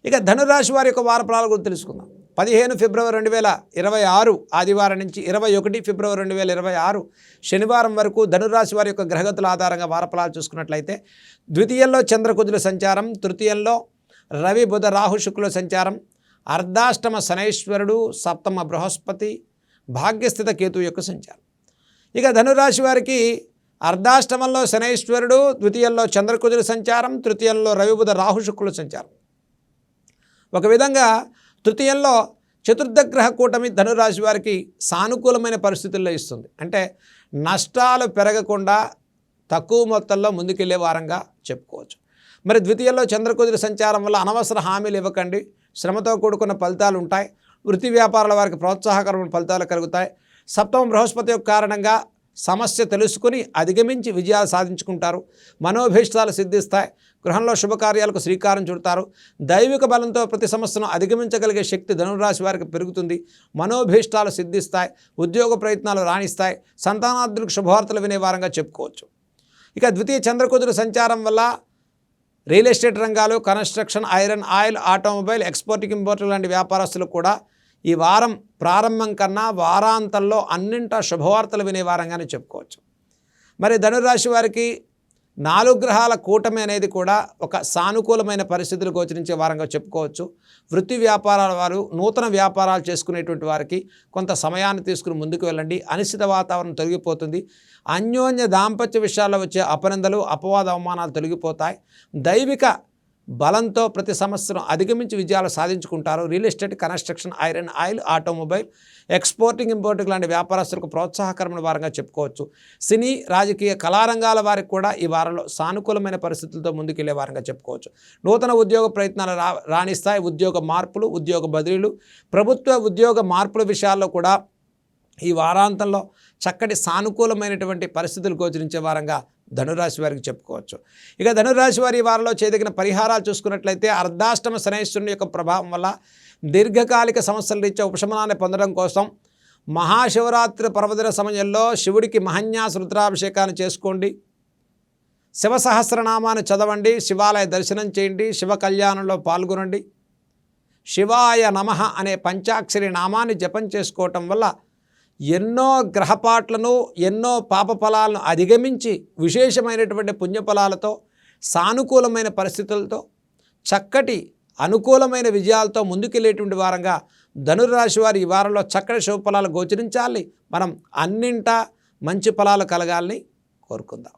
ఇక ధనురాశి వారి యొక్క వార ఫలాల గురించి తెలుసుకుందాం. 15 ఫిబ్రవరి 2026 ఆదివారం నుంచి 21 ఫిబ్రవరి 2026 శనివారం వరకు ధనురాశి వారి యొక్క గ్రహగతుల ఆధారంగా వార ఫలాలు చూసుకున్నట్లయితే ద్వితీయంలో చంద్రకుజుల సంచారం, తృతీయంలో రవి బుధ రాహు శుక్రుల సంచారం, అర్ధాష్టమ శనైశ్వరుడు, సప్తమ బృహస్పతి, భాగ్యస్థిత కేతు యొక్క సంచారం. ఇక ధనురాశి వారికి అర్ధాష్టమంలో శనైశ్వరుడు, ద్వితీయంలో చంద్రకుజుల సంచారం, తృతీయంలో రవి బుధ రాహు శుక్రుల సంచారం. ఒక విధంగా తృతీయంలో చతుర్థగ్రహ కూటమి ధనురాశి వారికి సానుకూలమైన పరిస్థితుల్లో ఇస్తుంది. అంటే నష్టాలు పెరగకుండా తక్కువ మొత్తంలో ముందుకెళ్లే వారంగా చెప్పుకోవచ్చు. మరి ద్వితీయంలో చంద్రకుజుల సంచారం వల్ల అనవసర హామీలు ఇవ్వకండి, శ్రమతో కూడుకున్న ఫలితాలు ఉంటాయి. వృత్తి వ్యాపారాల వారికి ప్రోత్సాహకరమైన ఫలితాలు కలుగుతాయి. సప్తమ బృహస్పతి యొక్క కారణంగా సమస్య తెలుసుకుని అధిగమించి విజయాలు సాధించుకుంటారు. మనోభీష్టాలు సిద్ధిస్తాయి. గృహంలో శుభకార్యాలకు శ్రీకారం చుడతారు. దైవిక బలంతో ప్రతి సమస్యను అధిగమించగలిగే శక్తి ధనురాశి వారికి పెరుగుతుంది. మనోభీష్టాలు సిద్ధిస్తాయి. ఉద్యోగ ప్రయత్నాలు రాణిస్తాయి. సంతానార్థులకు శుభవార్తలు వినే వారంగా చెప్పుకోవచ్చు. ఇక ద్వితీయ చంద్రకుజుల సంచారం వల్ల రియల్ ఎస్టేట్ రంగాలు, construction, iron, oil, automobile, exporting importing లాంటి వ్యాపారస్తులు కూడా ఈ వారం ప్రారంభం కన్నా వారాంతంలో అన్నింటా శుభవార్తలు వినే వారంగానే చెప్పుకోవచ్చు. మరి ధనురాశి వారికి 4 గ్రహాల కూటమి అనేది కూడా ఒక సానుకూలమైన పరిస్థితులు గోచరించే వారంగా చెప్పుకోవచ్చు. వృత్తి వ్యాపారాల వారు నూతన వ్యాపారాలు చేసుకునేటువంటి వారికి కొంత సమయాన్ని తీసుకుని ముందుకు వెళ్ళండి. అనిశ్చిత వాతావరణం తొలగిపోతుంది. అన్యోన్య దాంపత్య విషయాల్లో వచ్చే అపనిందలు, అపవాద అవమానాలు తొలగిపోతాయి. దైవిక బలంతో ప్రతి సమస్యను అధిగమించి విజయాలు సాధించుకుంటారు. Real estate, construction, iron, oil, automobile, exporting importing లాంటి వ్యాపారస్తులకు ప్రోత్సాహకరమైన వారంగా చెప్పుకోవచ్చు. సినీ, రాజకీయ, కళారంగాల వారికి కూడా ఈ వారంలో సానుకూలమైన పరిస్థితులతో ముందుకెళ్లే వారంగా చెప్పుకోవచ్చు. నూతన ఉద్యోగ ప్రయత్నాలు రాణిస్తాయి. ఉద్యోగ మార్పులు, ఉద్యోగ బదిలీలు, ప్రభుత్వ ఉద్యోగ మార్పుల విషయాల్లో కూడా ఈ వారాంతంలో చక్కటి సానుకూలమైనటువంటి పరిస్థితులు గోచరించే వారంగా ధనురాశి వారికి చెప్పుకోవచ్చు. ఇక ధనురాశి వారి వారిలో చేయదగిన పరిహారాలు చూసుకున్నట్లయితే అర్ధాష్టమ శనైశ్వరుని యొక్క ప్రభావం వల్ల దీర్ఘకాలిక సమస్యల రీత్యా ఉపశమనాన్ని పొందడం కోసం మహాశివరాత్రి పర్వదిన సమయంలో శివుడికి మహన్యాస రుద్రాభిషేకాన్ని చేసుకోండి. శివ సహస్రనామాన్ని చదవండి. శివాలయ దర్శనం చేయండి. శివ కళ్యాణంలో పాల్గొనండి. శివాయ నమః అనే పంచాక్షరి నామాన్ని జపం చేసుకోవటం వల్ల ఎన్నో గ్రహపాట్లను, ఎన్నో పాప ఫలాలను అధిగమించి విశేషమైనటువంటి పుణ్యఫలాలతో, సానుకూలమైన పరిస్థితులతో, చక్కటి అనుకూలమైన విజయాలతో ముందుకెళ్ళేటువంటి వారంగా ధనురాశి వారి ఈ వారంలో చక్కటి శుభ ఫలాలు గోచరించాలి. మనం అన్నింటా మంచి ఫలాలు కలగాలని కోరుకుందాం.